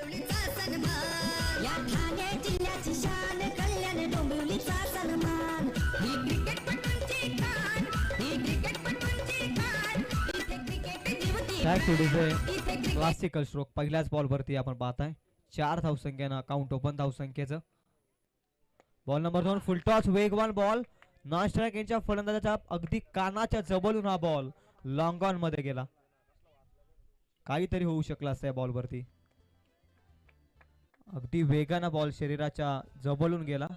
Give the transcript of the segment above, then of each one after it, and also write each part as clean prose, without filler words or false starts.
डोंबिवलीचा सन्मान, या ठाणे जिल्ह्याची शान, कल्याण डोंबिवलीचा सन्मान. ही क्रिकेटपटूंची खान, ही क्रिकेटपटूंची खान. इथे क्रिकेट जीवती, क्लासिकल स्ट्रोक पहिल्याच बॉल वरती आपण पाहताय 4 धावसंख्येनं काउंट ओपन धावसंख्येचं. बॉल नंबर 2 फुलटॉस वेगवान बॉल, नॉन स्ट्राइक यांच्या फलंदाजाच्या अगदी कानाच्या जवळून हा बॉल लॉंग ऑन मध्ये गेला. काहीतरी होऊ शकलं असतं या बॉल वरती. अगदी वेगानं बॉल शरीराच्या जवळून गेला.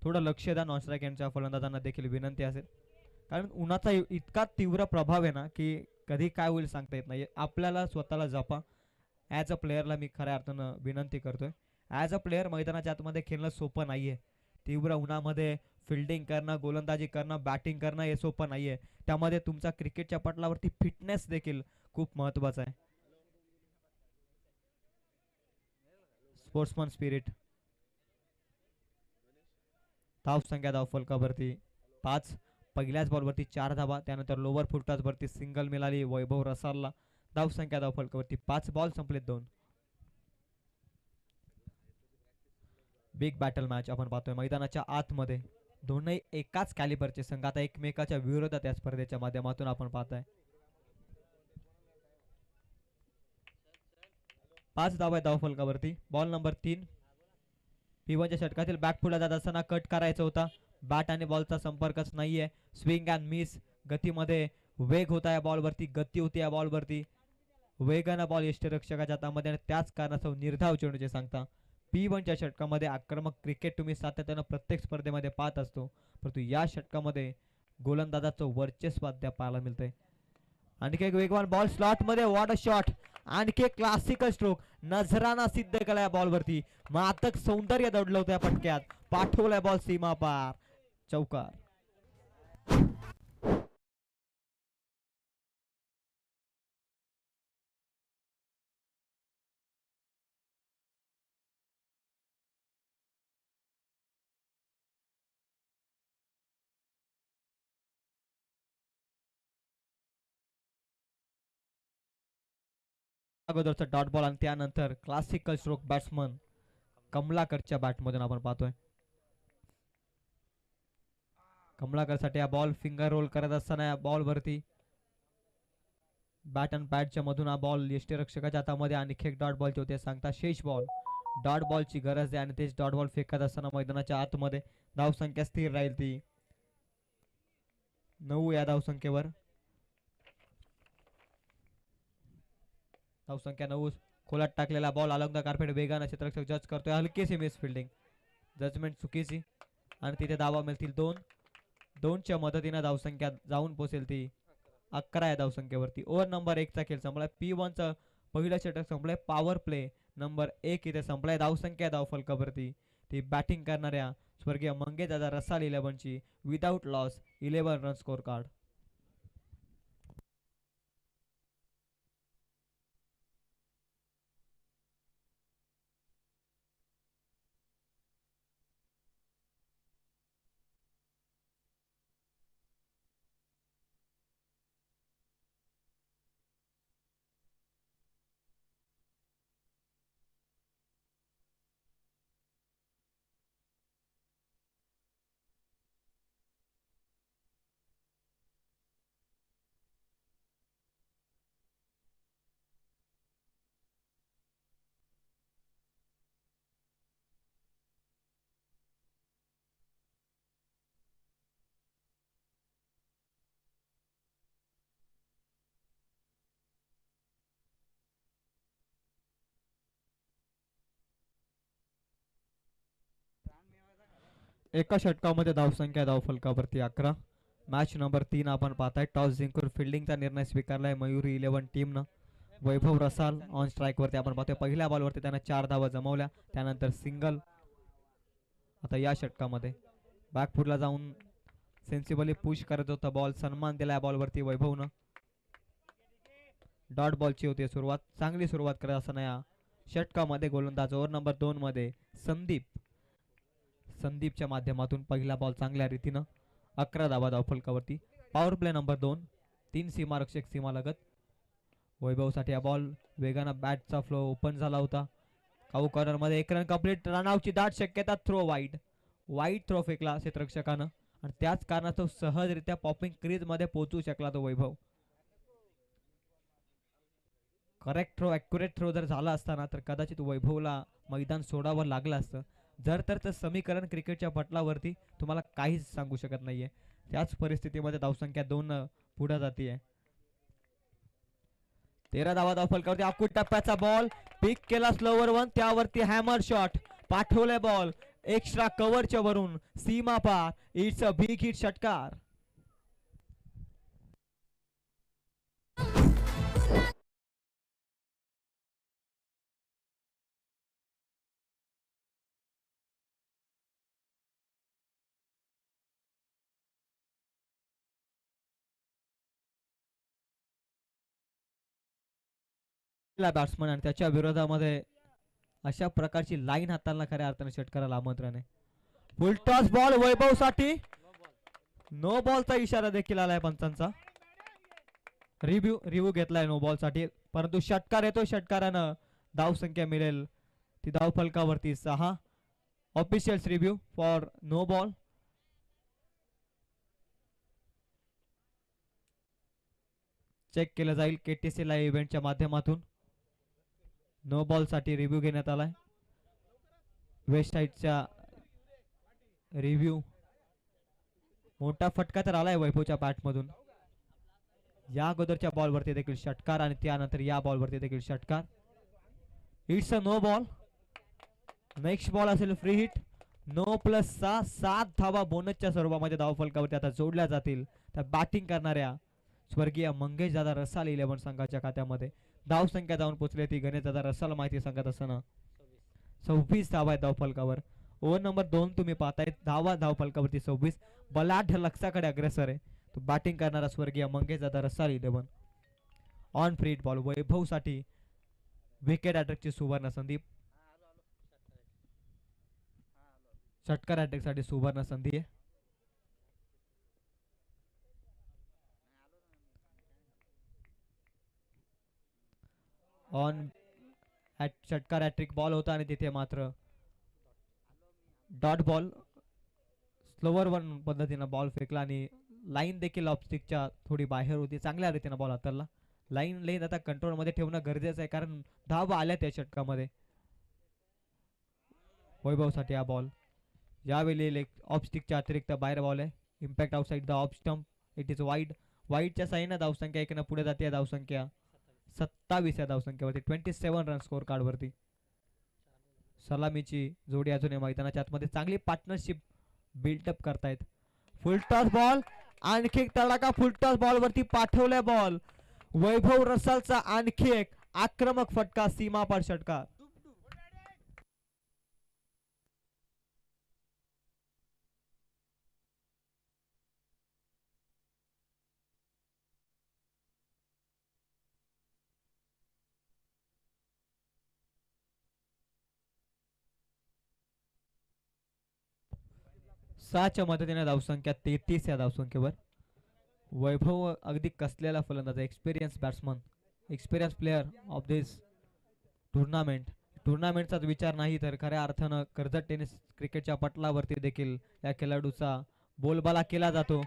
थोडं लक्ष द्या नॉन स्ट्राइक यांच्या फलंदाजांना देखील विनंती असेल, कारण उन्हाचा इतका तीव्र प्रभाव आहे ना की कधी काय होईल सांगता येत नाही. आपल्याला स्वतःला जपा. ॲज अ प्लेअरला मी खऱ्या अर्थानं विनंती करतोय. ॲज अ प्लेअर मैदानाच्या आतमध्ये खेळणं सोपं नाहीये. तीव्र उन्हामध्ये फिल्डिंग करणं, गोलंदाजी करणं, बॅटिंग करणं हे सोपं नाहीये. त्यामध्ये तुमचा क्रिकेटच्या पटलावरती फिटनेस देखील खूप महत्वाचा आहे. Sportsman spirit. धाव संख्या धाव फलकावरती 5. पहिल्याच बॉलवरती 4 धावा. त्यानंतर लोअर फुलटॉस वरती सिंगल मिळाली वैभव रसालला. धाव संख्या धाव फलकावरती 5. बॉल संपलेत 2. बिग बॅटल मॅच आपण पाहतोय मैदानाच्या आतमध्ये. दोन्ही एकाच कॅलिबरचे संघ आता एकमेकाच्या विरोधात या स्पर्धेच्या माध्यमातून आपण पाहताय. 5 धावा धाव फलकावरती. Ball number 3. P1च्या षटकातील बॅकफुटला जात असताना कट करायचा होता. बॅट आणि बॉलचा संपर्कच नाहीये. Swing and miss. गतीमध्ये वेग होता या बॉलवरती, गती होती या बॉलवरती. वेगानं बॉल यष्टीरक्षकाच्या हातामध्ये आणि त्याच कारणासह निर्धाव चेंडूचे सांगता. P1च्या षटकामध्ये आक्रमक क्रिकेट तुम्ही सातत्यानं प्रत्येक स्पर्धेमध्ये पाहत असतो, परंतु या षटकामध्ये गोलंदाजाचं वर्चस्व अद्याप पाहायला मिळतंय. आणखी एक वेगवान बॉल स्लॉट मध्ये. What a shot. आणखी एक क्लासिकल स्ट्रोक नजराना सिद्ध केला या बॉलवरती. मातक सौंदर्य दडलं होतं या फटक्यात. पाठवलाय बॉल सीमा पार. चौकार. अगोदरचा डॉट बॉल आणि त्यानंतर क्लासिकल स्ट्रोक बॅट्समन कमलाकरच्या बॅटमधून आपण पाहतोय. कमलाकरसाठी हा बॉल फिंगर रोल करत असताना या बॉल वरती बॅट अँड पॅडच्या मधून हा बॉल यष्टीरक्षकाच्या हातामध्ये आणखी एक डॉट बॉलचे होते सांगता. शेष बॉल डॉट बॉलची गरज आहे आणि तेच डॉट बॉल फेकत असताना मैदानाच्या आतमध्ये धावसंख्या स्थिर राहील ती 9 या धावसंख्येवर. धावसंख्या 9. खोलात टाकलेला बॉल अलॉंग द कार्पेट वेगानं क्षेत्ररक्षक जज करतोय. हलकीशी मिस फिल्डिंग, जजमेंट चुकीची आणि तिथे धावा मिळतील 2. 2च्या मदतीनं धावसंख्या जाऊन पोहोचेल ती 11 या धावसंख्येवरती. ओव्हर नंबर 1 चा खेळ संपलाय. P1चं पहिलं षटक संपलंय. पॉवर प्ले नंबर 1 इथे संपलाय. धावसंख्या धाव फलकावरती ती बॅटिंग करणाऱ्या स्वर्गीय मंगेशदादा रसाल 11ची without loss 11 run score card. एका षटकामध्ये धावसंख्या धाव फलकावरती 11. मॅच नंबर 3 आपण पाहताय. टॉस जिंकून फिल्डिंगचा निर्णय स्वीकारलाय मयुरी 11 टीमनं. वैभव रसाल ऑन स्ट्राइक वरती आपण पाहतोय. पहिल्या बॉलवरती त्यानं 4 धावा जमवल्या, त्यानंतर सिंगल. आता या षटकामध्ये बॅकफुटला जाऊन सेन्सिबली पुश करत होता बॉल. सन्मान दिला बॉलवरती वैभवनं. डॉट बॉलची होती सुरुवात. चांगली सुरुवात करत असताना या षटकामध्ये गोलंदाज ओव्हर नंबर 2 मध्ये संदीपच्या माध्यमातून पहिला बॉल चांगल्या रीतीनं 11 धावा धावफलकावरती. Power play number 2. 3 सीमारक्षक सीमालगत. वैभवसाठी हा बॉल वेगानं बॅटचा फ्लो ओपन झाला होता. काऊ कॉर्नर मध्ये एक रन कंप्लीट. रनआउटची दाट शक्यता. Throw wide. वाईड थ्रो फेकला क्षेत्ररक्षकानं आणि त्याच कारणास्तव सहजरित्या पॉपिंग क्रीज मध्ये पोहोचू शकला तो वैभव. करेक्ट थ्रो ॲक्युरेट थ्रो जर झाला असताना तर कदाचित वैभवला मैदान सोडावं लागलं असतं. जर तर समीकरण क्रिकेटच्या पटलावरती तुम्हाला काहीच सांगू शकत नाहीये. त्याच परिस्थितीमध्ये धावसंख्या 2 पुढे जाते. 13 धावा धावफलकावरती. आखूड टप्प्याचा बॉल पिक केला स्लोवर वन. त्यावरती हॅमर शॉट पाठवले बॉल एक्स्ट्रा कव्हरच्या वरून सीमा पार. इट्स अ बिग हिट षटकार. बॅट्समन आणि त्याच्या विरोधामध्ये अशा प्रकारची लाईन हाताळणं खऱ्या अर्थाने षटकाराला आमंत्रण आहे. फुलटॉस बॉल वैभव साठी. नो बॉलचा इशारा देखील आलाय पंचांचा. रिव्ह्यू घेतलाय नो बॉल साठी परंतु षटकार येतो. षटकारानं धाव संख्या मिळेल ती धाव फलकावरती 6. Officials review for no ball. Check केलं जाईल केटीसी लाईव्ह इव्हेंटच्या माध्यमातून. नो बॉल साठी रिव्ह्यू घेण्यात आलाय. वेस्ट साईडचा रिव्ह्यू. मोठा फटका तर आलाय वैभवच्या बॅटमधून. या अगोदरच्या बॉलवरती देखील षटकार आणि त्यानंतर या बॉलवरती देखील षटकार. It's a no ball. Next ball असेल फ्री हिट. 9+6 7 धावा बोनसच्या स्वरूपामध्ये धाव फलकावरती आता जोडल्या जातील. तर बॅटिंग करणाऱ्या स्वर्गीय मंगेश दादा रसाल 11 संघाच्या खात्यामध्ये धाव संख्या जाऊन पोहोचली ती गणेश दादा रसाल माहिती सांगत असताना 26 धावा आहेत धाव फलकावर. ओव्हर नंबर 2 तुम्ही पाहताय. धाव फलकावरती 26. बलाढ्य लक्षाकडे अग्रेसर आहे तो बॅटिंग करणारा स्वर्गीय मंगेश दादा रसाल 11. ऑन फ्री हिट बॉल वैभव साठी विकेट अटॅकची सुवर्ण संधी. षटकार अटॅक साठी सुवर्ण संधी आहे. ऑन षटकार हॅट्रिक बॉल होता आणि तिथे मात्र डॉट बॉल. स्लोवर वन पद्धतीनं बॉल फेकला आणि लाईन देखील ऑफस्टिकच्या थोडी बाहेर होती. चांगल्या रीतीनं बॉल हाताळला. लाईन आता कंट्रोल मध्ये ठेवणं गरजेचं आहे कारण धाव आल्या त्या षटकामध्ये. वैभवसाठी हा बॉल यावेळी ऑफस्टिकच्या अतिरिक्त बाहेर बॉल आहे. Impact outside the off stump. It is wide. वाईडच्या साईनं धावसंख्या 1 पुढे जाते. धावसंख्या 27 या धावसंख्येवरती 27 रन स्कोर कार्ड वरती. सलामीची जोडी अजूनही मैदानाच्या आतमध्ये चांगली पार्टनरशिप बिल्डअप करतायत. Full toss ball. आणखी एक तडाखा फुलटॉस बॉल वरती पाठवलाय बॉल. वैभव रसालचा आणखी एक आक्रमक फटका. सीमापार षटकार. च्या मदतीने धावसंख्या 33 या धावसंख्येवर. वैभव अगदी कसलेला फलंदाज. Experience batsman. Experience player of this टुर्नामेंटचाच विचार नाही तर खऱ्या अर्थानं कर्जत टेनिस क्रिकेटच्या पटलावरती देखील या खेळाडूचा बोलबाला केला जातो.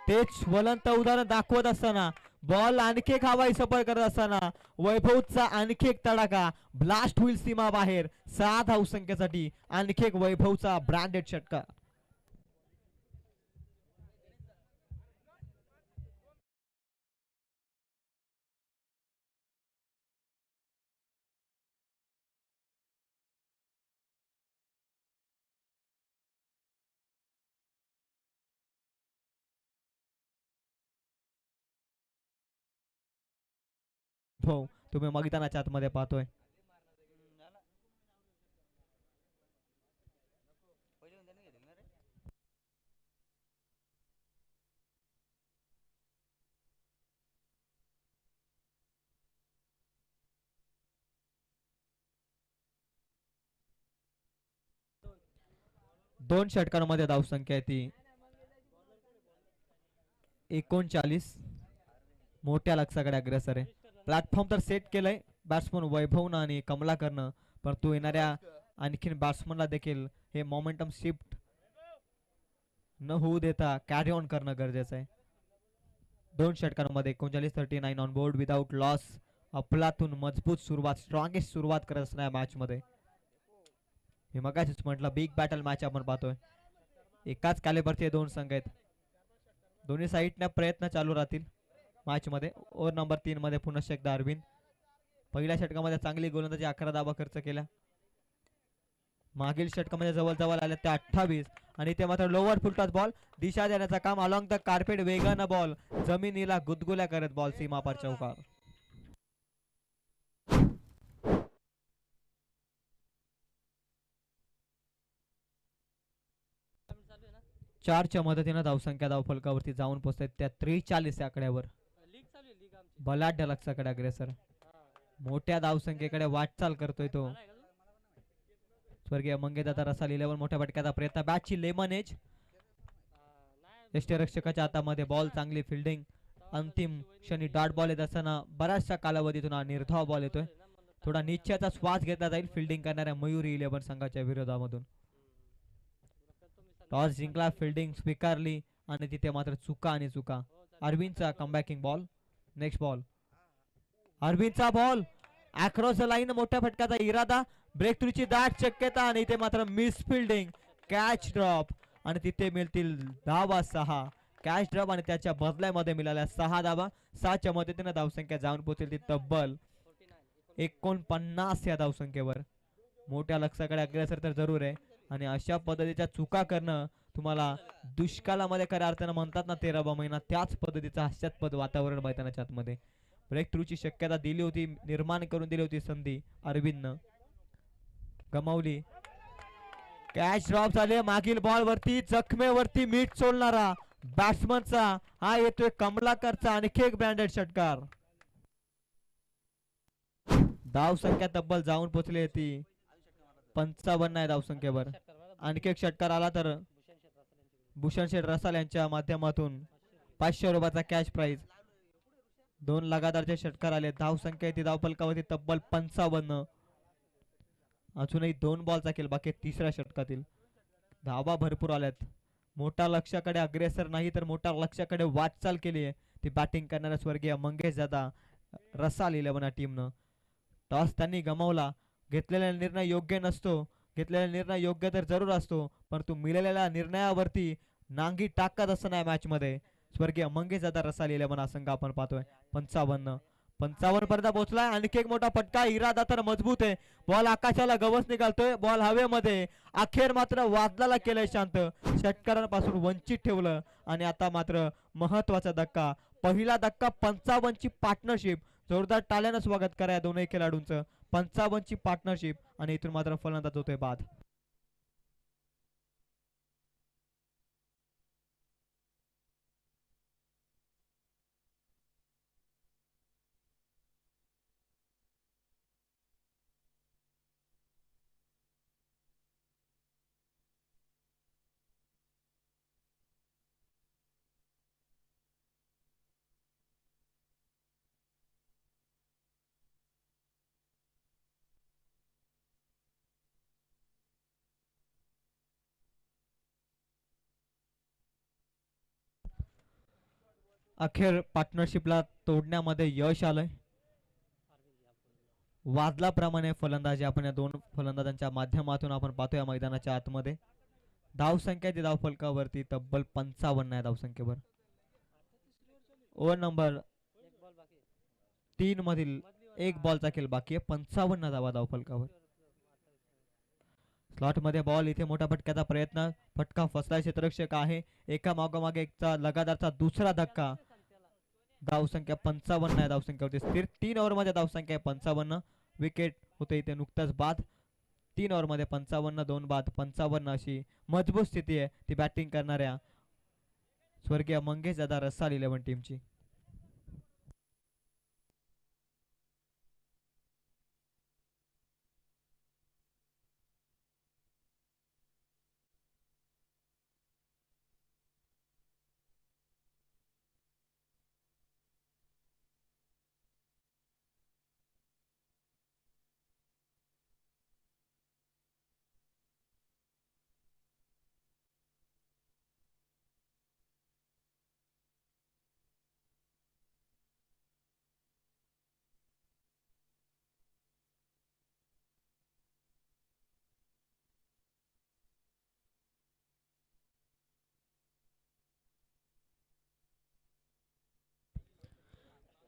तेच ज्वलंत उदाहरण दाखवत असताना बॉल आणखी एक हवाई सफर करत असताना वैभवचा आणखी एक तडाखा. ब्लास्ट होईल सीमा बाहेर. 6 धावसंख्येसाठी आणखी एक वैभवचा ब्रँडेड षटकार. हो तुम्ही मैदानाच्या आतमध्ये पाहतोय. दोन षटकांमध्ये धावसंख्या आहे ती 39. मोठ्या लक्षाकडे अग्रेसर आहे. प्लॅटफॉर्म तर सेट केलंय बॅट्समन वैभवनं आणि कमलाकरनं, परंतु येणाऱ्या आणखीन बॅट्समनला देखील हे मोमेंटम शिफ्ट न होऊ देता कॅरी ऑन करणं गरजेचं आहे. 2 षटकांमध्ये 39-39 ऑन बोर्ड विदाउट लॉस. अफलातून मजबूत सुरुवात, स्ट्रॉंगेस्ट सुरुवात करत असणार मॅच मध्ये. हे मगाशीच म्हटलं बिग बॅटल मॅच आपण पाहतोय. एकाच कॅलिबरचे 2 संघ आहेत. दोन्ही साईडने प्रयत्न चालू राहतील मॅच मध्ये. ओव्हर नंबर 3 मध्ये पुन्हा एकदा अरविंद. पहिल्या षटकामध्ये चांगली गोलंदाजी 11 धावा खर्च केल्या. मागील षटकामध्ये जवळ आले ते 28 आणि ते मात्र लोअर फुलटॉस बॉल दिशा देण्याचं काम अलॉंग द कार्पेट. वेगानं बॉल जमिनीला गुदगुल्या करत बॉल सीमापार चौकार. चारच्या मदतीनं धावसंख्या धावफलकावरती जाऊन पोहोचतात त्या 43 आकड्यावर. बलाढ्य लक्षाकडे अग्रेसर, मोठ्या धावसंख्येकडे वाटचाल करतोय तो स्वर्गीय मंगेशदादा रसाल. 11 मोठ्या फटक्याचा प्रयत्न, बॅटची लेमन एज. यष्टीरक्षकाच्या हातामध्ये बॉल, चांगली फिल्डिंग. अंतिम क्षणी डॉट बॉल येत असताना बऱ्याचशा कालावधीतून हा निर्धाव बॉल येतोय. थोडा निश्चयाचा श्वास घेतला जाईल फिल्डिंग करणाऱ्या मयुरी 11 संघाच्या विरोधामधून. टॉस जिंकला, फिल्डिंग स्वीकारली आणि तिथे मात्र चुका आणि चुका. अरविंदचा कमबॅकिंग बॉल. नेक्स्ट बॉल, अरविंदचा बॉल अक्रॉस द लाईन. मोठ्या फटक्याचा इरादा, ब्रेक थ्रूची दाट शक्यता आणि इथे मात्र मिस फिल्डिंग, कॅच ड्रॉप आणि तिथे मिळतील धावा 6. कॅच ड्रॉप आणि त्याच्या बदल्यामध्ये मिळाल्या 6 धावा. 6च्या मदतीने धावसंख्या जाऊन पोहोचेल ती तब्बल 49 या धावसंख्येवर. मोठ्या लक्षाकडे अग्रेसर तर जरूर आहे आणि अशा पद्धतीच्या चुका करणं तुम्हाला दुष्काळामध्ये खऱ्या अर्थानं म्हणतात ना 13वा महिना, त्याच पद्धतीचं हास्यास्पद वातावरण मैदानाच्या आतमध्ये. ब्रेक थ्रूची शक्यता दिली होती, निर्माण करून दिली होती संधी, अरविंदनं गमावली. कॅच ड्रॉप झाले. मागील बॉल वरती जखमेवरती मीठ सोडणारा बॅट्समनचा हा येतोय कमलाकरचा आणखी एक ब्रँडेड षटकार. धावसंख्या तब्बल जाऊन पोहोचली होती 55 आहे धावसंख्येवर. आणखी एक षटकार आला तर भूषण शेठ रसाल यांच्या माध्यमातून 500 रुपयाचा कॅश प्राइज. 2 लगातारचे षटकार आले. धावसंख्या ती धावफलकावरती तब्बल 55. अजूनही 2 बॉलचा खेळ बाकी तिसऱ्या षटकातील. धावा भरपूर आल्यात. मोठा लक्ष्याकडे अग्रेसर नाही तर मोठा लक्ष्याकडे वाटचाल केली आहे ती बॅटिंग करणाऱ्या स्वर्गीय मंगेश दादा रसाल 11 टीमनं. टॉस त्यांनी गमावला. घेतलेला निर्णय योग्य नसतो, घेतलेला निर्णय योग्य तर जरूर असतो, परंतु मिळालेल्या निर्णयावरती नांगी टाकत असताना मॅच मध्ये स्वर्गीय मंगेश दादा रसाल 11 संघ आपण पाहतोय. 55 पर्यंत पोहोचलाय. आणखी एक मोठा फटका, इरादा तर मजबूत आहे. बॉल आकाशाला गवस निघालतोय, बॉल हवेमध्ये. अखेर मात्र वादळाला केलंय शांत, षटकारांपासून वंचित ठेवलं आणि आता मात्र महत्वाचा धक्का. पहिला धक्का 55 ची पार्टनरशिप. जोरदार टाळ्यानं स्वागत करा या दोनही खेळाडूंचं. 55 ची पार्टनरशिप आणि इथून मात्र फलंदाज होतोय बाद. अखेर पार्टनरशिपला तोडण्यामध्ये यश आलंय. वादलाप्रमाणे फलंदाजी आपण या 2 फलंदाजांच्या माध्यमातून आपण पाहतोय मैदानाच्या आतमध्ये. धावसंख्या ती धावफलकावरती तब्बल 55 आहे धावसंख्येवर. ओव्हर नंबर 3 मधील 1 बॉलचा खेळ बाकी आहे. 55 धावा धावफलकावर. स्लॉट मध्ये बॉल, इथे मोठा फटक्याचा प्रयत्न, फटका फसला. क्षेत्ररक्षक आहे. एका मागोमागे एकचा लगातारचा दुसरा धक्का. धावसंख्या 55 आहे धावसंख्येवरती स्थिर. 3 ओव्हर मध्ये धावसंख्या 55. विकेट होते इथे नुकताच बाद. 3 ओव्हर मध्ये 55, 2 बाद, 55 अशी मजबूत स्थिती आहे ती बॅटिंग करणाऱ्या स्वर्गीय मंगेश दादा रसाल 11 टीमची.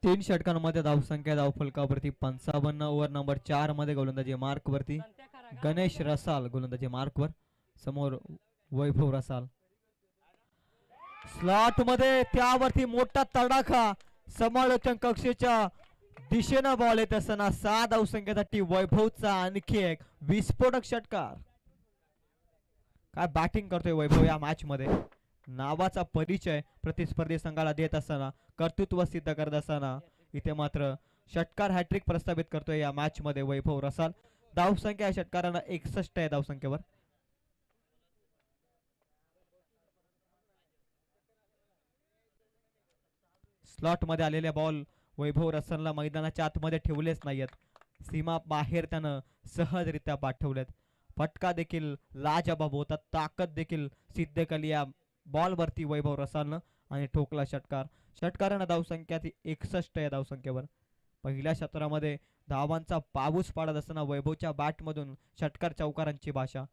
तीन षटकांमध्ये धावसंख्या धावफलकावरती 55. ओव्हर नंबर 4 मध्ये गोलंदाजी मार्क वरती गणेश रसाल गोलंदाजी मार्क वर, समोर वैभव रसाल. स्लॉट मध्ये त्यावरती मोठा तडाखा, समालोचन कक्षेच्या दिशेनं बॉल येत असताना 6 धावसंख्येसाठी वैभवचा आणखी एक विस्फोटक षटकार. काय बॅटिंग करतोय वैभव या मॅच मध्ये. नावाचा परिचय प्रतिस्पर्धी संघाला देत असताना, कर्तृत्व सिद्ध करत असताना इथे मात्र षटकार हॅट्रिक प्रस्थापित करतोय या मॅच मध्ये वैभव रसाल. धावसंख्या या षटकारांना 61 आहे धावसंख्येवर. स्लॉट मध्ये आलेले बॉल वैभव रसालला मैदानाच्या आतमध्ये ठेवलेच नाहीयेत, सीमा बाहेर त्यानं सहजरित्या पाठवलेत. फटका देखील लाजबाब होता, ताकद देखील सिद्ध केली या बॉल वरती वैभव रसालनं आणि ठोकला षटकार. षटकारानं धावसंख्या ती 61 या धावसंख्येवर. पहिल्या सत्रामध्ये धावांचा पाऊस पाडत असताना वैभवच्या बॅट मधून षटकार चौकारांची भाषा.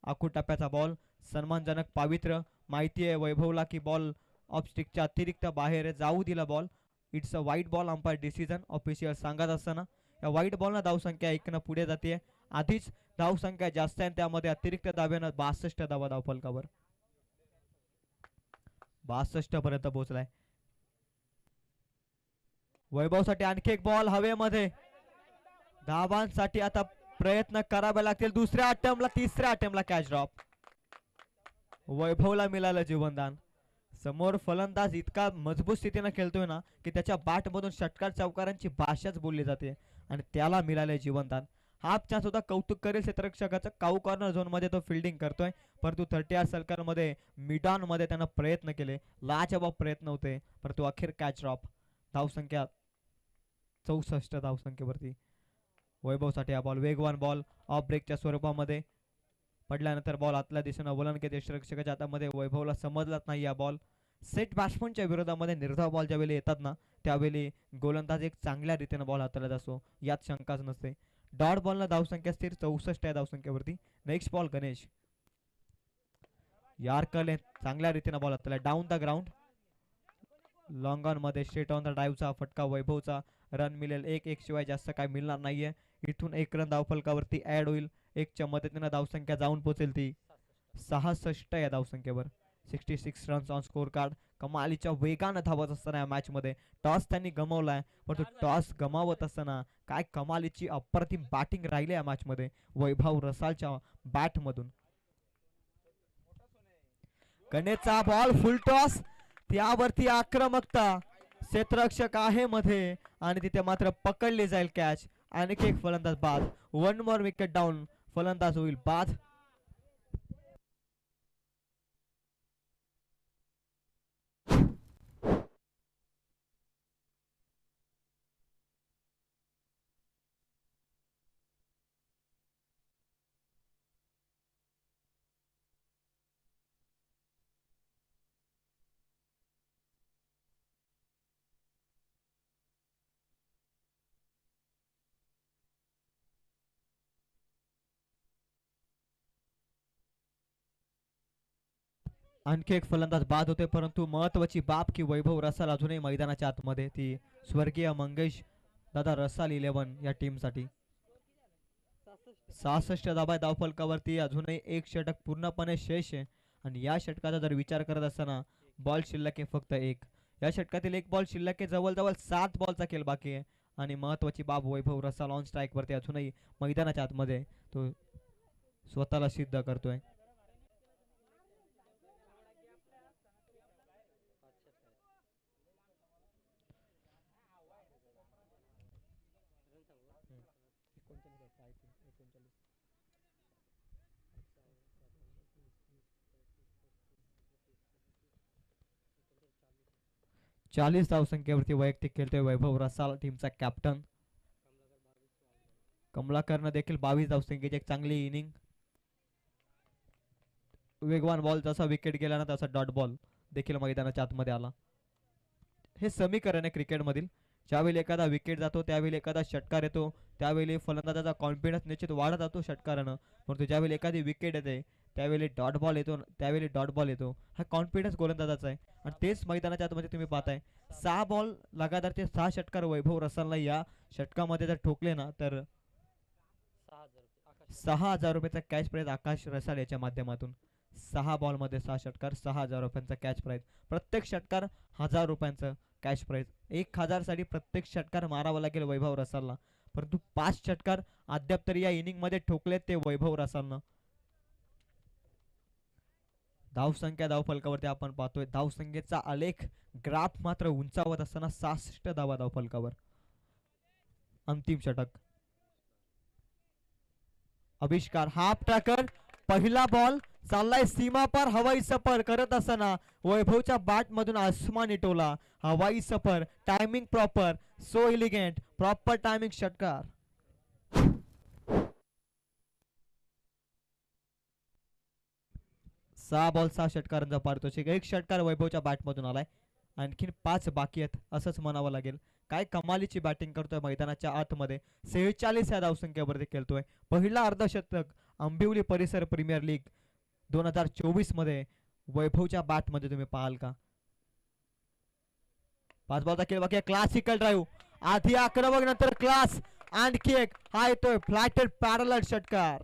आखूड टप्प्याचा बॉल, सन्मानजनक पावित्र्य. माहिती आहे वैभवला की बॉल ऑफ स्टिकच्या अतिरिक्त बाहेर जाऊ दिला बॉल. इट्स अ वाईट बॉल, अंपायर डिसिजन ऑफिशियल सांगत असताना या वाईट बॉलनं धावसंख्या 1 पुढे जाते. आधीच धावसंख्या जास्त आहे, त्यामध्ये अतिरिक्त धाब्यानं 62 धावा धावफलकावर, 62 पर्यंत पोहोचलाय. वैभवसाठी आणखी एक बॉल हवेमध्ये. धावांसाठी आता प्रयत्न करावे लागतील. दुसऱ्या अटेम्प्टला, तिसऱ्या अटेम्प्टला कॅच ड्रॉप. वैभवला मिळालं जीवनदान. समोर फलंदाज इतका मजबूत स्थितीने खेळतोय ना की त्याच्या बॅट मधून षटकार चौकारांची भाषाच बोलली जाते आणि त्याला मिळाले जीवनदान. हाफ चान्स होता, कौतुक करेल क्षेत्ररक्षकाचं. काऊ कॉर्नर झोन मध्ये तो फिल्डिंग करतोय, परंतु 30 सर्कल मध्ये मिडॉन मध्ये त्यानं प्रयत्न केले, लाजवाब प्रयत्न होते, परंतु अखेर कॅच ड्रॉप. धावसंख्या 64 धावसंख्येवरती. वैभवसाठी हा बॉल वेगवान बॉल ऑफ ब्रेकच्या स्वरूपामध्ये पडल्यानंतर बॉल आतल्या दिशेनं वलन घेते क्षेत्ररक्षकाच्या हातामध्ये. वैभवला समजलाच नाही हा बॉल. सेट बॅट्समनच्या विरोधामध्ये निर्धाव बॉल ज्यावेळी येतात ना त्यावेळी गोलंदाज एक चांगल्या रीतीने बॉल हाताळत असतो, यात शंकाच नसते. डॉट बॉलनं धावसंख्या स्थिर 64 या धावसंख्येवरती. नेक्स्ट बॉल गणेश यार्करने चांगल्या रीतीने बॉल हाताळला, down the ground, long on मध्ये स्ट्रेट ऑन द ड्राईव्हचा फटका वैभवचा. रन मिळेल 1 शिवाय जास्त काय मिळणार नाहीये. इथून 1 रन धावफलकावरती ऍड होईल. 1च्या मदतीने धावसंख्या जाऊन पोहोचेल ती 66 या धावसंख्येवर. 66 रन्स ऑन स्कोर कार्ड. कमालीच्या वेगानं धावत असताना या मॅच मध्ये टॉस त्यांनी गमावलाय, परंतु टॉस गमावत असताना काय कमालीची अप्रतिम बॅटिंग राहिली या मॅच मध्ये वैभव रसालच्या बॅट मधून. गणेशचा बॉल फुल टॉस, त्यावरती आक्रमकता. क्षेत्ररक्षक आहे मध्ये आणि तिथे मात्र पकडली जाईल कॅच. आणखी एक फलंदाज बाद. 1 मोर विकेट डाऊन, फलंदाज होईल बाद. आणखी एक फलंदाज बाद होते, परंतु महत्वाची बाब की वैभव रसाल अजूनही मैदानाच्या आतमध्ये. ती स्वर्गीय मंगेश दादा रसाल 11 या टीम साठी. 66 धाबा धावफलकावरती. अजूनही एक षटक पूर्णपणे शेष आहे आणि या षटकाचा जर विचार करत असताना बॉल शिल्लक आहे फक्त 1. या षटकातील 1 बॉल शिल्लक आहे. जवळजवळ 7 बॉलचा खेळ बाकी आहे आणि महत्वाची बाब वैभव रसाल ऑन स्ट्राईक वरती अजूनही मैदानाच्या आतमध्ये तो स्वतःला सिद्ध करतोय. चालीस धावसंख्येवरती वैयक्तिक खेळतोय वैभव रसाल, टीमचा कॅप्टन. कमलाकरनं देखील 22 धावसंख्येची एक चांगली इनिंग. वेगवान बॉल जसा विकेट गेला ना तसा डॉट बॉल देखील मैदानाच्या आतमध्ये आला. हे समीकरण आहे क्रिकेट मधील. ज्यावेळी एखादा विकेट जातो त्यावेळी एखादा षटकार येतो, त्यावेळी फलंदाजाचा कॉन्फिडन्स निश्चित वाढत जातो षटकारानं, परंतु ज्यावेळी एखादी विकेट येते त्यावेळी डॉट बॉल येतो हा कॉन्फिडन्स गोलंदाजाचा आहे आणि तेच मैदानाच्या आतमध्ये तुम्ही पाहताय 6 बॉल लगातारचे 6 षटकार वैभव रसालला या षटकामध्ये जर ठोकले ना तर 6,000 रुपयाचा कॅश प्राइज आकाश रसाल याच्या माध्यमातून 6 बॉल मध्ये 6 षटकार 6,000 रुपयांचा कॅश प्राइज प्रत्येक षटकार 1,000 रुपयांचं कॅश प्राइज 1,000 साठी प्रत्येक षटकार मारावा लागेल वैभव रसालला परंतु 5 षटकार अद्याप तरी या इनिंग मध्ये ठोकलेत ते वैभव रसालनं धावसंख्या धावफलकावरती आपण पाहतोय धावसंख्येचा आलेख ग्राफ मात्र उंचावत असताना 66 धावा धावफलकावर अंतिम षटक आविष्कार हाफ ट्रॅकर पहिला बॉल चाललाय सीमा पार हवाई सफर करत असताना वैभवच्या बॅट मधून आसमानी टोला हवाई सफर timing proper so elegant proper timing षटकार 6 बॉल 6 षटकारांचा पारितोषिक एक षटकार वैभवच्या बॅट मधून आलाय आणखीन 5 बाकी आहेत असंच म्हणावं लागेल काय कमालीची बॅटिंग करतोय मैदानाच्या आतमध्ये 46 या धावसंख्येवरती खेळतोय पहिला अर्धशतक आंबिवली परिसर प्रीमियर लीग 2024 मध्ये वैभवच्या बॅट मध्ये तुम्ही पाहाल का 5 बॉलचा खेळ बाकी क्लासिकल ड्राईव्ह आधी आक्रमक नंतर क्लास आणखी एक हा येतोय फ्लॅटेड पॅरलल षटकार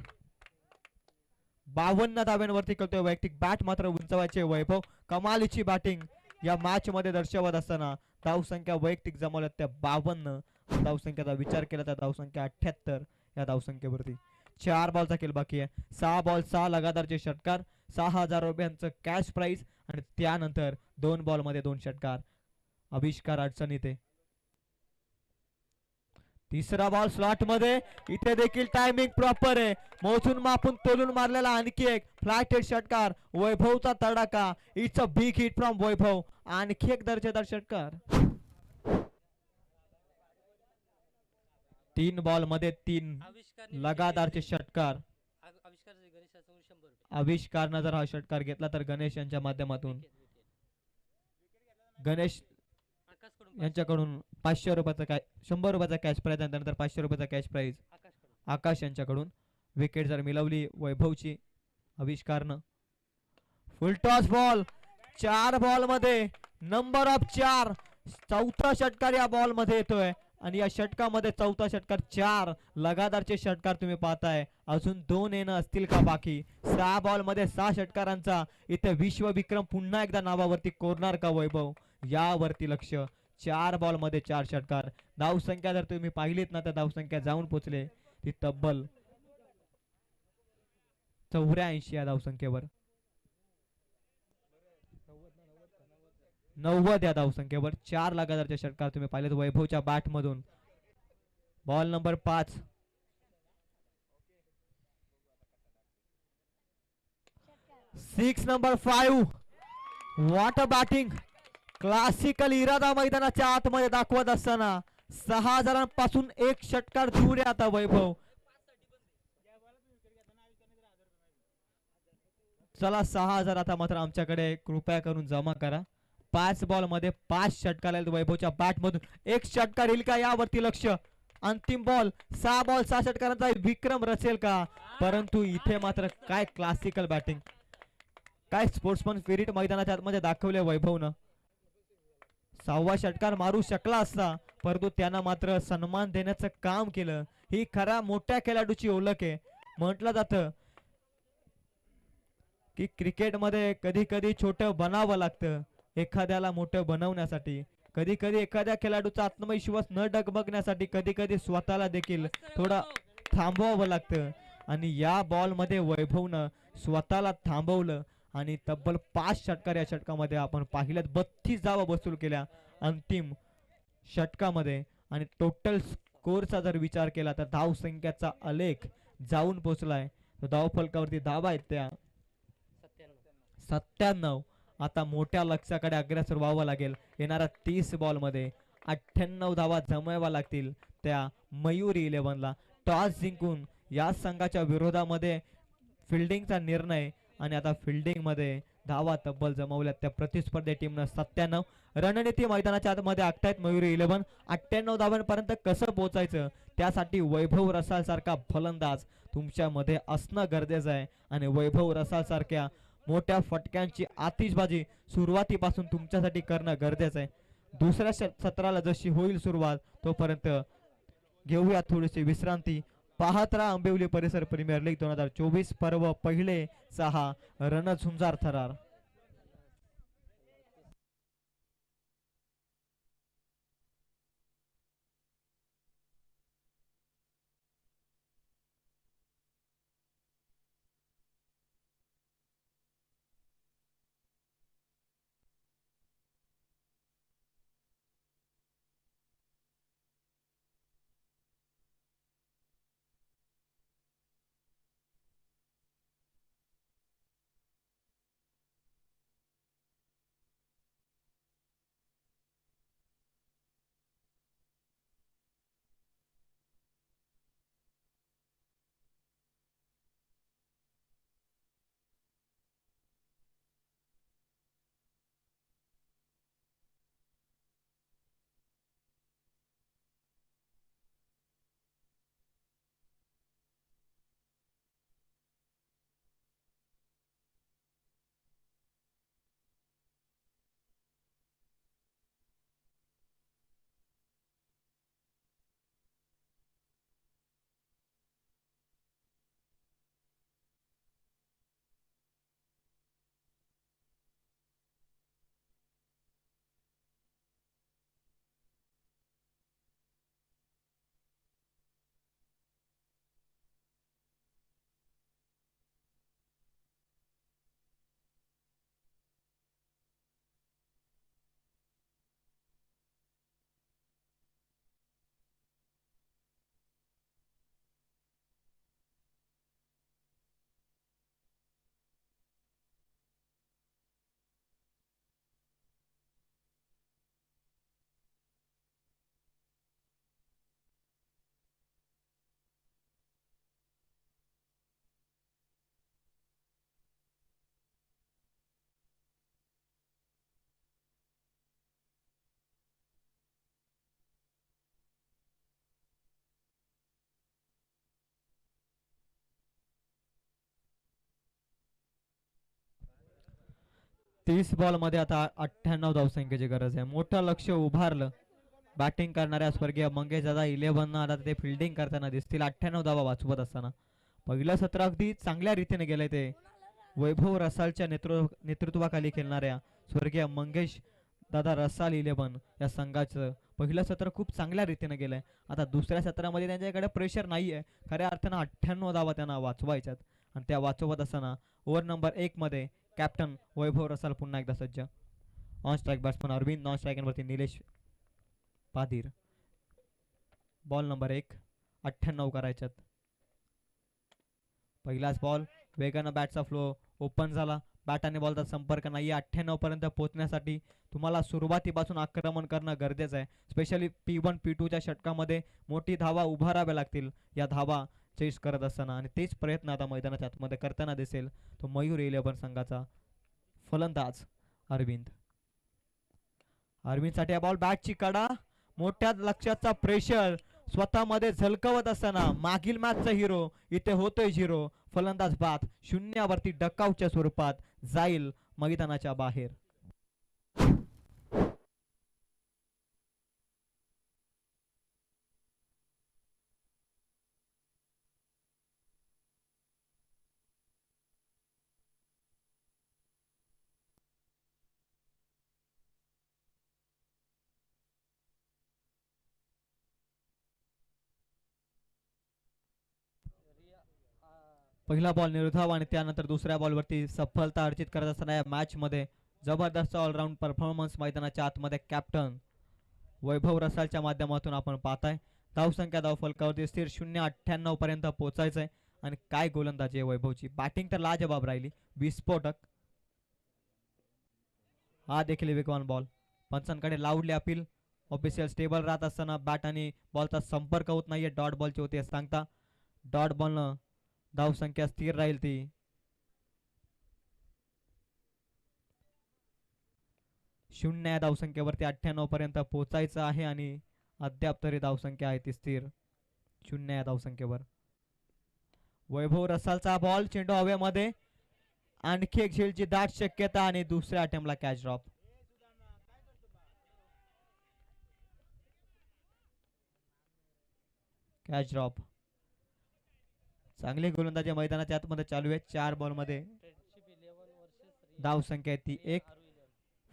52 धाव्यांवरती करतोय वैयक्तिक बॅट मात्र उंचवायचे वैभव कमालीची बॅटिंग या मॅच मध्ये दर्शवत असताना धावसंख्या वैयक्तिक जमवल्यात त्या 52 धावसंख्येचा विचार केला तर धावसंख्या 78 या धावसंख्येवरती 4 बॉलचा खेळ बाकी आहे 6 बॉल 6 लगातारचे षटकार 6,000 रुपयांचं कॅश प्राइज आणि त्यानंतर 2 बॉल मध्ये 2 षटकार आविष्कार अडचणीत आहे तिसरा बॉल स्लॉट मध्ये इथे देखील टायमिंग प्रॉपर आहे मोजून मापून तोलून मारलेला आणखी एक फ्लॅटेड षटकार वैभवचा तडाखा it's a big hit from Vaibhav आणखी एक दर्जेदार षटकार 3 बॉल मध्ये 3 लगातारचे षटकार आविष्कारनं जर हा षटकार घेतला तर गणेश यांच्या माध्यमातून गणेश यांच्याकडून 500 रुपयाचा 100 रुपयाचा कॅश प्राइज आणि त्यानंतर 500 रुपयाचा कॅश प्राइज आकाश यांच्याकडून विकेट जर मिळवली वैभवची आविष्कारनं फुल टॉस बॉल 4 बॉल मध्ये नंबर ऑफ 4 चौथा षटकार या बॉल मध्ये येतोय आणि या षटकामध्ये चौथा षटकार 4 लगातारचे षटकार तुम्ही पाहताय अजून 2 येणं असतील का बाकी 6 बॉल मध्ये 6 षटकारांचा इथे विश्व विक्रम पुन्हा एकदा नावावरती कोरणार का वैभव यावरती लक्ष 4 बॉल मध्ये 4 षटकार धावसंख्या जर तुम्ही पाहिलीत ना तर धावसंख्या जाऊन पोचले ती तब्बल 84 या धावसंख्येवर 90 या धावसंख्येवर 4 लगातारचे षटकार तुम्ही पाहिलेत वैभवच्या बॅट मधून ball number 5 6 number 5 what a batting classical इरादा मैदानाच्या आतमध्ये दाखवत असताना 6,000 पासून एक षटकार दूर आहे आता वैभव चला 6,000 आता मात्र आमच्याकडे कृपया करून जमा करा 5 बॉल मध्ये 5 षटकार आले वैभवच्या बॅट मधून एक षटकार येईल का यावरती लक्ष अंतिम बॉल 6 बॉल 6 षटकारांचा विक्रम रचेल का परंतु इथे मात्र काय क्लासिकल बॅटिंग काय स्पोर्ट्समन स्पिरिट मैदानाच्या आतमध्ये दाखवले वैभवनं 6वा षटकार मारू शकला असता परंतु त्यांना मात्र सन्मान देण्याचं काम केलं ही खरा मोठ्या खेळाडूची ओळख आहे म्हटलं जातं की क्रिकेटमध्ये कधी कधी छोटं बनावं लागतं एखाद्याला मोठं बनवण्यासाठी कधी कधी एखाद्या खेळाडूचा आत्मविश्वास न डगमगण्यासाठी कधी कधी स्वतःला देखील थोडं थांबवावं लागतं आणि या बॉल मध्ये वैभवनं स्वतःला थांबवलं आणि तब्बल 5 षटकार या षटकामध्ये आपण पाहिल्यात 32 धावा वसूल केल्या अंतिम षटकामध्ये आणि टोटल स्कोरचा जर विचार केला तर धाव संख्याचा आलेख जाऊन पोहोचलाय धाव फलकावरती धावा आहेत त्या 97 आता मोठ्या लक्ष्याकडे अग्रेसर व्हावं लागेल येणाऱ्या 30 बॉल मध्ये 98 धावा जमवाव्या लागतील त्या मयुरी 11ला टॉस जिंकून या संघाच्या विरोधामध्ये फिल्डिंगचा निर्णय आणि आता फिल्डिंग मध्ये धावा तब्बल जमवल्यात त्या प्रतिस्पर्धी टीमनं 97 रणनीती मैदानाच्या आतमध्ये आखतायत मयुरी 11 98 धावांपर्यंत कसं पोहोचायचं त्यासाठी वैभव रसाळ सारखा फलंदाज तुमच्यामध्ये असणं गरजेचं आहे आणि वैभव रसाळ सारख्या मोठ्या फटक्यांची आतिषबाजी सुरुवातीपासून तुमच्यासाठी करणं गरजेचं आहे. दुसऱ्या सत्राला जशी होईल सुरुवात तोपर्यंत घेऊया थोडीशी विश्रांती. पाहत राहा आंबिवली परिसर प्रीमियर लीग 2024 पर्व पहिले 6 रणझुंजार थरार. तीस बॉल मध्ये आता 98 धावसंख्येची गरज आहे. मोठं लक्ष उभारलं. बॅटिंग करणाऱ्या स्वर्गीय मंगेश दादा 11 आता ते फिल्डिंग करताना दिसतील 98 धावा वाचवत असताना. पहिलं सत्र अगदी चांगल्या रीतीने गेलंय ते वैभव रसालच्या नेतृत्वाखाली खेळणाऱ्या स्वर्गीय मंगेश दादा रसाल 11 या संघाचं पहिलं सत्र खूप चांगल्या रीतीने गेलंय. आता दुसऱ्या सत्रामध्ये त्यांच्याकडे प्रेशर नाहीये. खऱ्या अर्थानं 98 धावा त्यांना वाचवायच्यात आणि त्या वाचवत असताना ओव्हर नंबर 1 मध्ये कॅप्टन वैभव रसाल पुन्हा एकदा सज्ज. On strike batsman Arvind, non स्ट्राईकवरती निलेश पाधीर. बॉल नंबर 1 98 करायच्यात. पहिलाच बॉल वेगानं बॅटचा फ्लो ओपन झाला. बॅट आणि बॉलचा संपर्क नाही. 98 पर्यंत पोहोचण्यासाठी तुम्हाला सुरुवातीपासून आक्रमण करणं गरजेचं आहे. स्पेशली P1 P2च्या षटकामध्ये मोठी धावा उभाराव्या लागतील या धावा चेस करत असताना आणि तेच प्रयत्न आता मैदानाच्या आतमध्ये करताना दिसेल तो मयूर 11 संघाचा फलंदाज अरविंद. अरविंदसाठी हा बॉल बॅटची कडा मोठ्या लक्ष्याचा प्रेशर स्वतःमध्ये झलकवत असताना मागील मॅचचा हिरो इथे होतोय झिरो. फलंदाज बाद शून्यावरती डकाऊच्या स्वरूपात जाईल मैदानाच्या बाहेर. पहिला बॉल निर्धाव आणि त्यानंतर दुसऱ्या बॉलवरती सफलता अर्जित करत असताना या मॅच मध्ये जबरदस्त ऑलराऊंड परफॉर्मन्स मैदानाच्या आतमध्ये कॅप्टन वैभव रसालच्या माध्यमातून आपण पाहताय. धावसंख्या धावफलकावरती स्थिर 0.98 पर्यंत पोहोचायचंय आणि काय गोलंदाजी आहे वैभवची. बॅटिंग तर लाजबाब राहिली विस्फोटक. हा देखील वेगवान बॉल पंचांकडे लावली अपील. ऑफिशियल स्टेबल राहत असताना बॅट आणि बॉलचा संपर्क होत नाहीये. डॉट बॉलची होते सांगता. डॉट बॉलनं धावसंख्या स्थिर राहील ती. 0 धावसंख्येवरती 98 पर्यंत पोहोचायचं आहे आणि अद्याप तरी धावसंख्या आहे ती स्थिर. 0 या धावसंख्येवर. वैभव रसालचा बॉल, चेंडू हवेमध्ये, आणखी एक झेलची दाट शक्यता आणि दुसऱ्या अटेम्प्टला कॅच ड्रॉप. Catch drop. चांगली गोलंदाजी मैदानाच्या आतमध्ये चालू आहे. 4 बॉल मध्ये धाव संख्या आहे ती 1.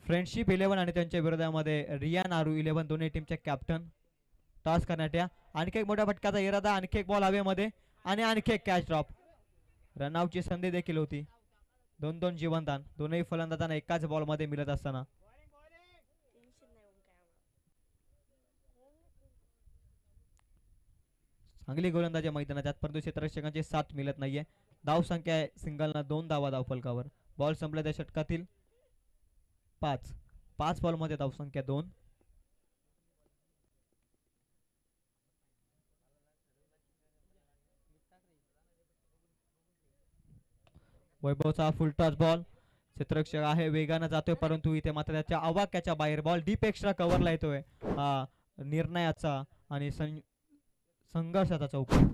फ्रेंडशिप 11 आणि त्यांच्या विरोधामध्ये रियान आरू 11 दोन्ही टीमचे कॅप्टन. टॉस करण्यात या. आणखी एक मोठ्या फटकाचा इरादा, आणखी एक बॉल हवेमध्ये आणि आणखी एक कॅच ड्रॉप. रनआउटची संधी देखील होती. 2-2 जीवनदान दोनही फलंदाजांना एकाच बॉल मध्ये मिळत असताना चांगली गोलंदाजी मैदानात, परंतु क्षेत्ररक्षकांची साथ मिळत नाहीये. धाव संख्या आहे सिंगलना 2 धावा धावफलकावर. बॉल संपल्या त्या षटकातील 5 बॉल मध्ये धाव संख्या 2. वैभवचा फुल टॉस बॉल, क्षेत्ररक्षक आहे वेगाने जातोय, परंतु इथे मात्र त्याच्या आवाक्याच्या बाहेर बॉल डीप एक्स्ट्रा कव्हरला येतोय. हा निर्णयाचा आणि संघर्षाचा चौकार.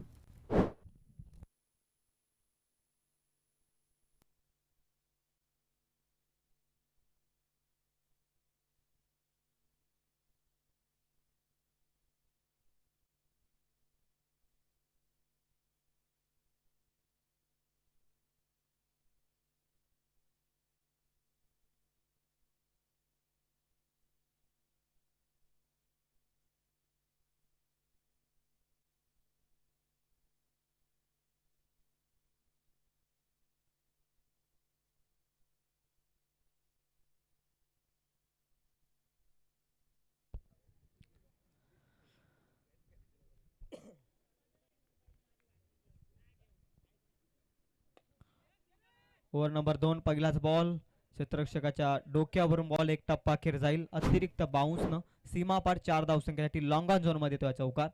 ओव्हर नंबर 2 पहिलाच बॉल, क्षेत्ररक्षकाच्या डोक्यावरून बॉल एक टप्पा अखेर जाईल. अतिरिक्त बाउन्स न सीमापार 4 धावसंख्येसाठी लॉंग ऑन झोन मध्ये तो चौकार.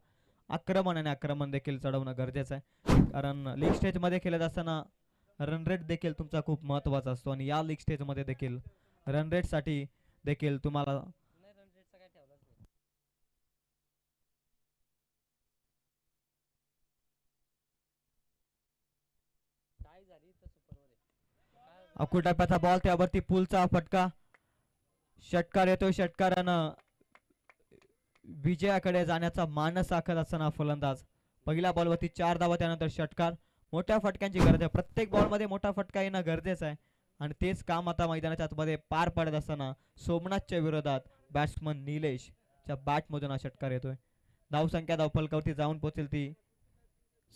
आक्रमण देखील चढवणं गरजेचं आहे, कारण लीग स्टेज मध्ये खेळत असताना रन रेट देखील तुमचा खूप महत्वाचा असतो आणि या लीग स्टेज मध्ये देखील रन रेट साठी देखील तुम्हाला अकुल टप्प्याचा बॉल, त्यावरती पुलचा फटका. षटकार येतोय. षटकारानं विजयाकडे जाण्याचा मानस आखत असताना फलंदाज. पहिल्या बॉलवरती 4 धावा, त्यानंतर षटकार. मोठ्या फटक्यांची गरज आहे, प्रत्येक बॉल मध्ये मोठा फटका येणं गरजेचं आहे आणि तेच काम आता मैदानाच्या आतमध्ये पार पडत असताना सोमनाथच्या विरोधात बॅट्समन निलेशच्या बॅटमधून हा षटकार येतोय. धावसंख्या धावफलकावरती जाऊन पोहोचेल ती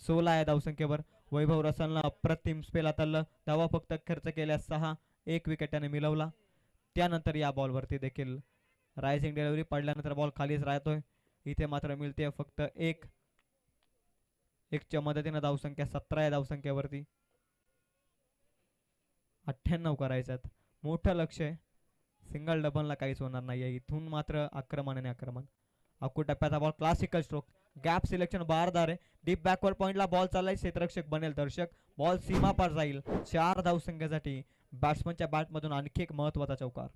16 या धावसंख्येवर. वैभव रसालनं अप्रतिम स्पेल हाताळलं. धावा फक्त खर्च केल्या 6, 1 विकेट त्याने मिळवला. त्यानंतर या बॉलवरती देखील रायझिंग डिलिव्हरी पडल्यानंतर बॉल खालीच राहतोय. इथे मात्र मिळते फक्त 1 च्या मदतीने धावसंख्या 17 या धावसंख्येवरती 98 करायच्यात. मोठं लक्ष आहे, सिंगल डबलला काहीच होणार नाहीये. इथून मात्र आक्रमण आणि आक्रमण. अकू टप्प्याचा ball, classical stroke, gap selection बारदार आहे. डीप बॅकवर्ड पॉइंटला बॉल चाललाय, क्षेत्ररक्षक बनेल दर्शक. बॉल सीमा पार जाईल. 4 धावसंख्येसाठी बॅट्समनच्या बॅटमधून आणखी एक महत्वाचा चौकार.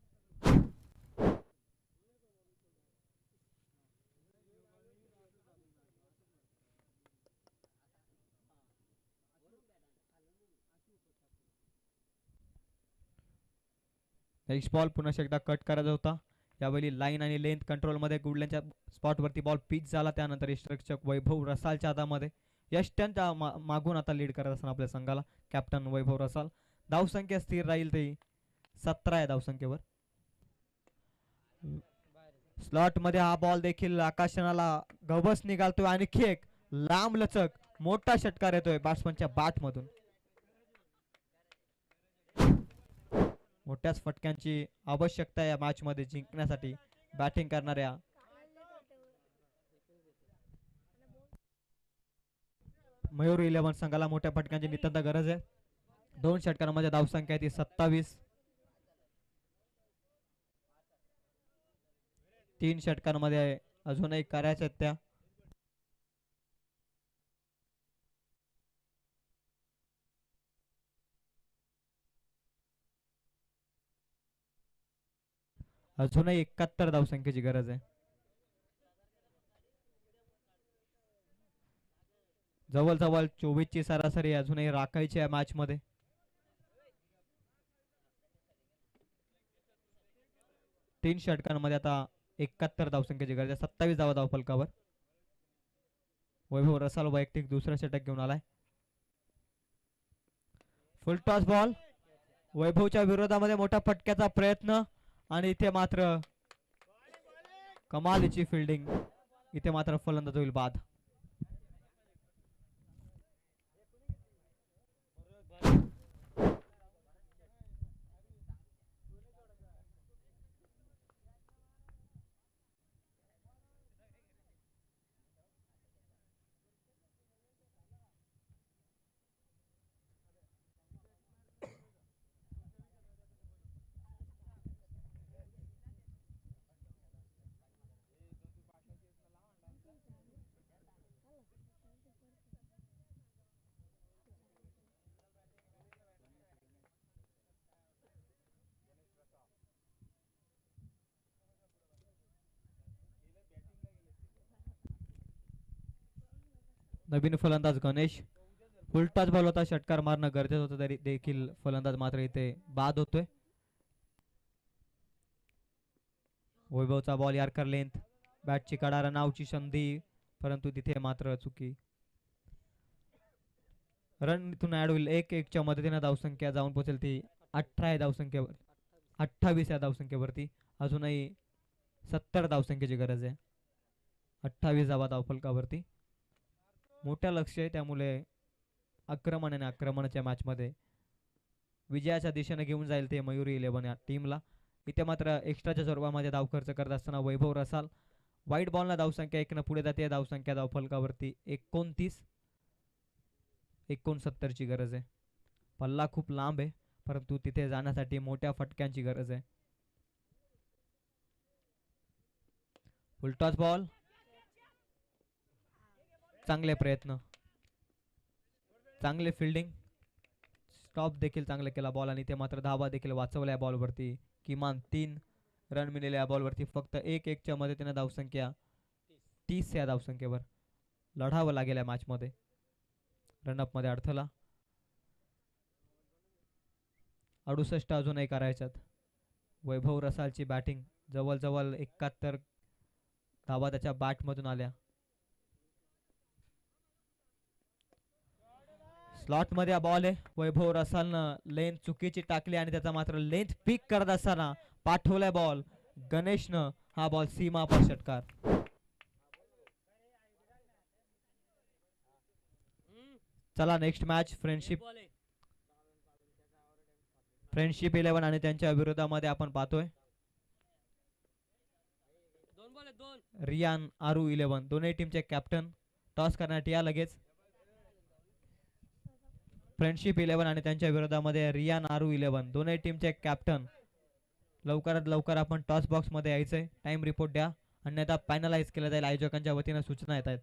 नेक्स्ट बॉल पुन्हा एकदा कट करायचा होता. यावेळी लाईन आणि लेंथ कंट्रोल मध्ये गुडल्यांच्या स्पॉट वरती बॉल पिच झाला. त्यानंतर यष्टीरक्षक वैभव रसालच्या हातामध्ये. यष्ट्यांच्या मागून आता लीड करत असताना आपल्या संघाला कॅप्टन वैभव रसाल. धावसंख्या स्थिर राहील ती 17 या धावसंख्येवर. स्लॉट मध्ये हा बॉल देखील आकाशनाला गवस निघालतोय. आणखी एक लांब लचक मोठा षटकार येतोय बॅट्समनच्या बॅट मधून. मोठ्याच फटक्यांची आवश्यकता या मॅच मध्ये जिंकण्यासाठी बॅटिंग करणाऱ्या मयूर 11 संघाला मोठ्या फटक्यांची नितांत गरज आहे. 2 षटकारांमध्ये धावसंख्या आहे ती 27. 3 षटकांमध्ये अजूनही करायच्या त्या. अजूनही 71 धावसंख्येची गरज आहे. जवळजवळ 24 ची सरासरी अजूनही राखायची आहे मॅच मध्ये. तीन षटकांमध्ये आता 71 धावसंख्येची गरज आहे. 27 धावा धावफलकावर. वैभव रसाल वैयक्तिक दुसरा षटक घेऊन आलाय. फुल टॉस बॉल. वैभवच्या विरोधामध्ये मोठा फटक्याचा प्रयत्न आणि इथे मात्र कमालीची फिल्डिंग. इथे मात्र फलंदाज होईल बाद. नवीन फलंदाज गणेश. फुलटॉस बॉल होता. षटकार मारणं गरजेचं होतं तरी देखील फलंदाज मात्र इथे बाद होतोय. वैभवचा बॉल यार्कर लेंथ. बॅटची कडा रनआउटची संधी परंतु तिथे मात्र चुकी. रन इथून ऍड होईल. 1-1 च्या मदतीने धावसंख्या जाऊन पोहोचेल ती 18 धावसंख्येवर 28 या धावसंख्येवरती. अजूनही 70 धावसंख्येची गरज आहे. 28 धावा धावफलकावरती. मोठं लक्ष आहे त्यामुळे आक्रमण आणि आक्रमणाच्या मॅच मध्ये विजयाच्या दिशेने घेऊन जाईल ते मयुरी 11 या टीमला. इथे मात्र एक्स्ट्राच्या स्वरूपामध्ये धाव खर्च करत असताना वैभव रसाल. वाईट बॉलला धावसंख्या 1 न पुढे जाते. धावसंख्या धावफलकावरती 29. 69 ची गरज आहे. पल्ला खूप लांब आहे परंतु तिथे जाण्यासाठी मोठ्या फटक्यांची गरज आहे. Full toss ball. चांगले प्रयत्न. चांगले फिल्डिंग. स्टॉप देखील चांगला केला बॉल आणि ते मात्र धावा देखील वाचवल्या बॉलवरती. किमान 3 रन मिळाले या बॉलवरती. फक्त 1-1 च्या मदतीने धावसंख्या 30 या धावसंख्येवर लढावं लागेल या मॅच मध्ये. रनअप मध्ये अडथळा. 68 अजूनही करायच्यात. वैभव रसालची बॅटिंग. जवळजवळ 71 धावा त्याच्या बॅट मधून आल्या. स्लॉट मध्ये बॉल आहे. वैभव रसालनं लेंथ चुकीची टाकली आणि त्याचा मात्र लेंथ पिक करत असताना पाठवलाय बॉल. गणेशनं हा बॉल सीमा पर षटकार. चला नेक्स्ट मॅच फ्रेंडशिप 11 आणि त्यांच्या विरोधामध्ये आपण पाहतोय रियान आरू 11. दोन्ही टीमचे कॅप्टन टॉस करण्यात या लगेच. फ्रेंडशिप 11 आणि त्यांच्या विरोधामध्ये रियान आरू 11. दोन्ही टीमचे कॅप्टन. लवकरात लवकर आपण टॉस बॉक्स मध्ये यायचंय. टाइम रिपोर्ट द्या अन्यथा पॅनलाइज केलं जाईल. आयोजकांच्या वतीने सूचना येत आहेत.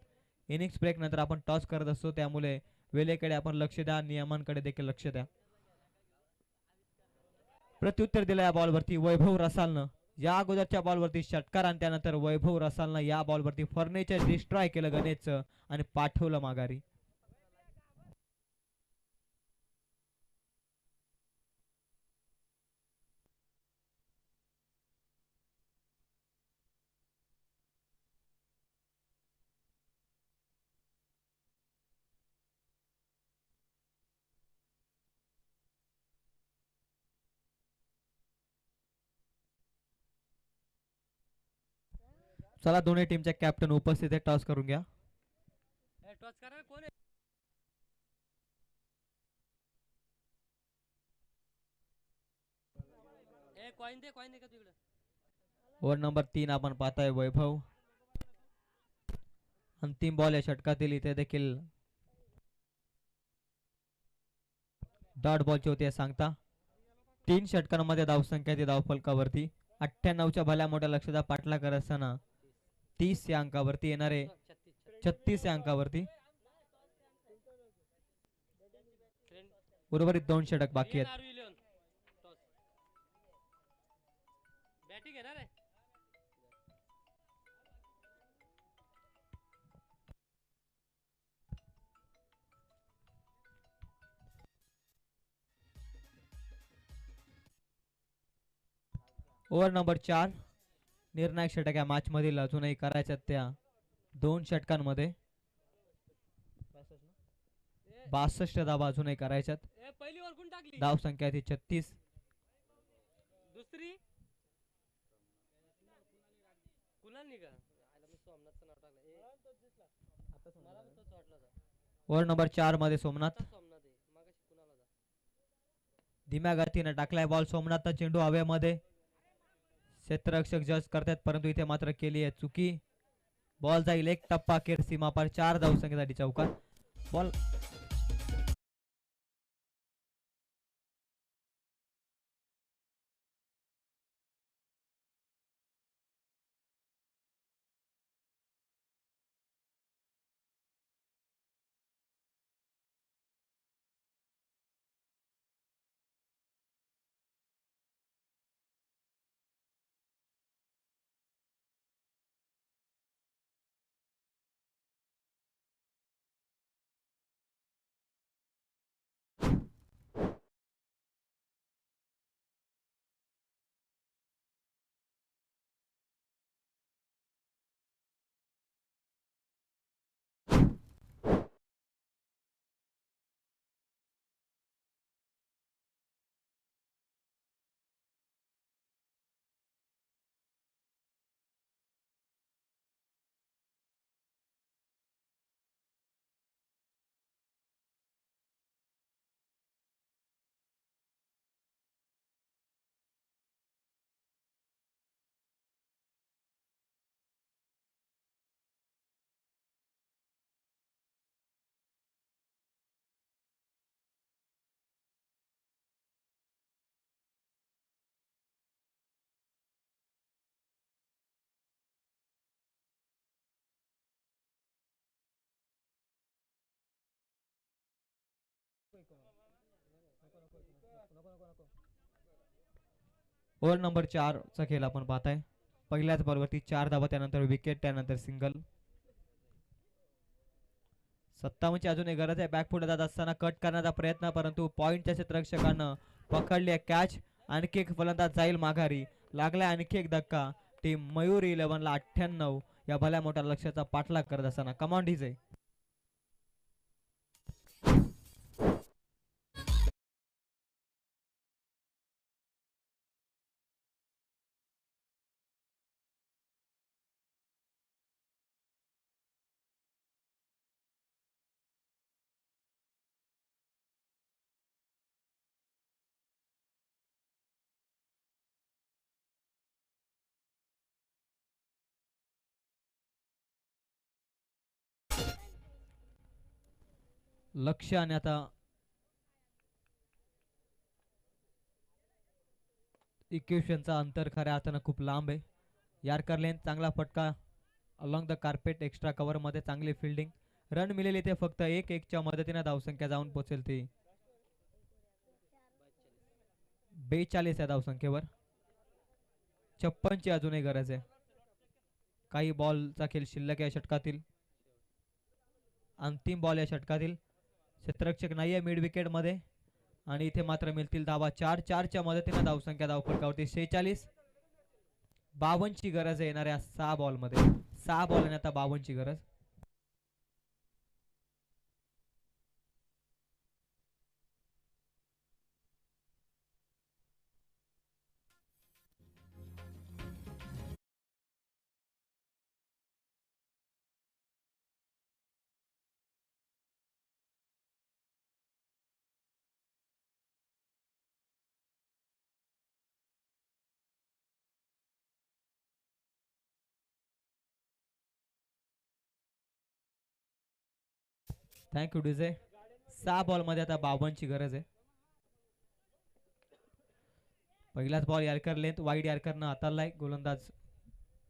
इनिंग्स ब्रेक नंतर आपण टॉस करत असतो त्यामुळे वेळेकडे आपण लक्ष द्या. नियमांकडे देखील लक्ष द्या. प्रत्युत्तर दिलं या बॉलवरती वैभव रसालनं. या अगोदरच्या बॉलवरती षटकार आणि त्यानंतर वैभव रसालनं या बॉलवरती फर्निचर डिस्ट्रॉय केलं गणेशचं आणि पाठवलं माघारी. चला दोन्ही टीमचे कॅप्टन उपस्थित आहे. टॉस करून घ्या. ओव्हर नंबर 3 आपण पाहताय वैभव. अंतिम बॉल या षटकातील. इथे देखील डॉट बॉलची होती सांगता. 3 षटकांमध्ये धावसंख्या ती धावफलकावरती 98 च्या भल्या मोठ्या लक्षाचा पाठला करत असताना 30 या अंकावरती येणारे 36 या अंकावरती. उर्वरित 2 षटक बाकी आहेत. ओव्हर नंबर 4 निर्णायक षटक या मॅच मधील अजूनही करायच्या त्या 2 षटकांमध्ये 62 धावा अजूनही करायच्यात. पहिली वर कोण टाकली धाव संख्या ती 36. दुसरी कुणाल नाही का आयला मी सोमनाथचं नाव टाकलं मला पण तोच वाटला होता. ओव्हर नंबर 4 मध्ये सोमनाथ आता सोमनाथ आहे मागाशी कुणाल होता. धीम्या गतीने टाकलाय बॉल. सोमनाथचा चेंडू हवेमध्ये. क्षेत्ररक्षक जज करतात परंतु इथे मात्र केली आहे चुकी. बॉल जाईल एक टप्पा अखेर सीमापार. 4 धाव संख्येसाठी चौकार. बॉल ओव्हर नंबर 4 चा खेळ आपण पाहताय. पहिल्याच बॉलवरती 4 धावा त्यानंतर विकेट त्यानंतर सिंगल. 57ची अजूनही गरज आहे. बॅकफुट जात असताना कट करण्याचा प्रयत्न परंतु पॉइंटच्या क्षेत्ररक्षकानं पकडली कॅच. आणखी एक फलंदाज जाईल माघारी. लागलाय आणखी एक धक्का. टीम मयूर 11 ला 98 या भल्या मोठ्या लक्ष्याचा पाठलाग करत असताना. Command DJ. लक्ष आणि आता इक्वेशनचा अंतर खऱ्या अर्थानं खूप लांब आहे. यार्कर लेन चांगला फटका along the carpet. Extra cover मध्ये चांगली फिल्डिंग. रन मिळेल इथे फक्त 1-1च्या मदतीने धावसंख्या जाऊन पोहोचेल ती 42 या धावसंख्येवर. 56ची अजूनही गरज आहे. काही बॉलचा खेळ शिल्लक या षटकातील. अंतिम बॉल या षटकातील. क्षेत्ररक्षक नाहीये मिड विकेट मध्ये आणि इथे मात्र मिळतील धावा 4-4च्या मदतीने धावसंख्या धावफलकावरती 46. 52ची गरज आहे येणाऱ्या 6 बॉल मध्ये. 6 बॉल आणि आता 52ची गरज. Thank you DJ. 6 बॉल मध्ये आता 52ची गरज आहे. पहिलाच बॉल यार्कर लेंथ वाईड यार्करनं हाताळलाय गोलंदाज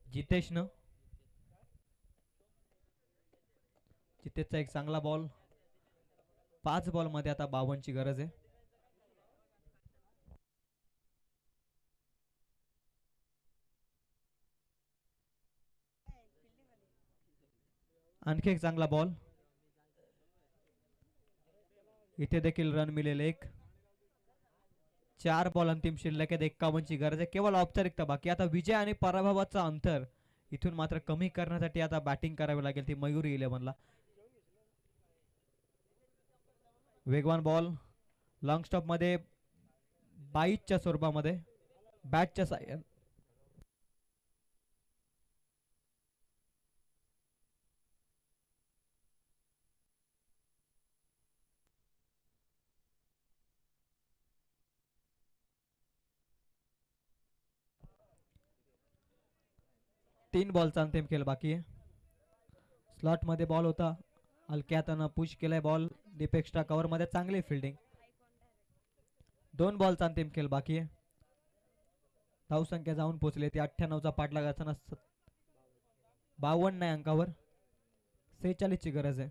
जितेशनं. जितेशचा एक चांगला बॉल. 5 बॉल मध्ये आता 52ची गरज आहे. आणखी एक चांगला बॉल. इथे देखील रन मिळेल एक. 4 बॉल अंतिम शिल्लक आहेत. 51 ची गरज आहे. केवळ औपचारिकता बाकी. आता विजय आणि पराभवाचं अंतर इथून मात्र कमी करण्यासाठी आता बॅटिंग करावी लागेल ती मयुरी 11 ला. वेगवान बॉल लॉंग स्टॉप मध्ये बाईटच्या स्वरूपामध्ये बॅटच्या साह्याने 3 बॉलचा अंतिम खेळ बाकी आहे. स्लॉट मध्ये बॉल होता. हलक्या हातानं पुश केलाय बॉल डीप एक्स्ट्रा कव्हर मध्ये. चांगली फिल्डिंग. 2 बॉलचा अंतिम खेळ बाकी आहे. धावसंख्या जाऊन पोहोचली ती 98चा पाठलाग असताना 52 नाही अंकावर. 46 ची गरज आहे.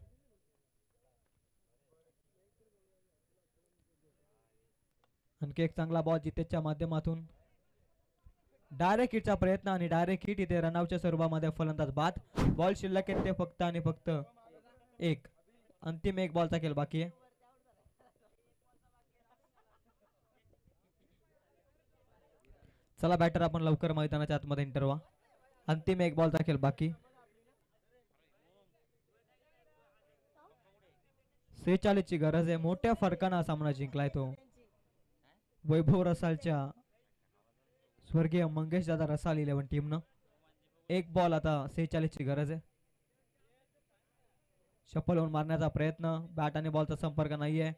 आणखी एक चांगला बॉल जितेशच्या माध्यमातून. डायरेक्ट हिटचा प्रयत्न आणि डायरेक्ट हिट इथे रनआउटच्या स्वरूपामध्ये फलंदाज बाद. बॉल शिल्लक आहे ते फक्त आणि फक्त 1. अंतिम 1 बॉलचा खेळ बाकी आहे. चला बॅटर आपण लवकर मैदानाच्या आतमध्ये एंटर व्हा. अंतिम 1 बॉलचा खेळ बाकी. 46 ची गरज आहे. मोठ्या फरकानं हा सामना जिंकलाय तो वैभव रसालच्या स्वर्गीय मंगेश दादा रसाल 11 टीमनं. 1 बॉल आता 46 ची गरज आहे. शफल होऊन मारण्याचा प्रयत्न. बॅट आणि बॉलचा संपर्क नाहीये.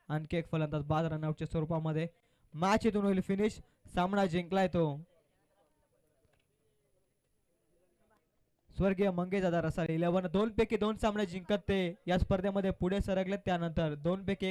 आणखी एक फलंदाज बाद. रनआउटच्या स्वरूपामध्ये मॅच इथून होईल फिनिश. सामना जिंकलाय तो स्वर्गीय मंगेश दादा रसाल 11. 2 पैकी 2 सामने जिंकत ते या स्पर्धेमध्ये पुढे सरकले. त्यानंतर 2 पैकी 1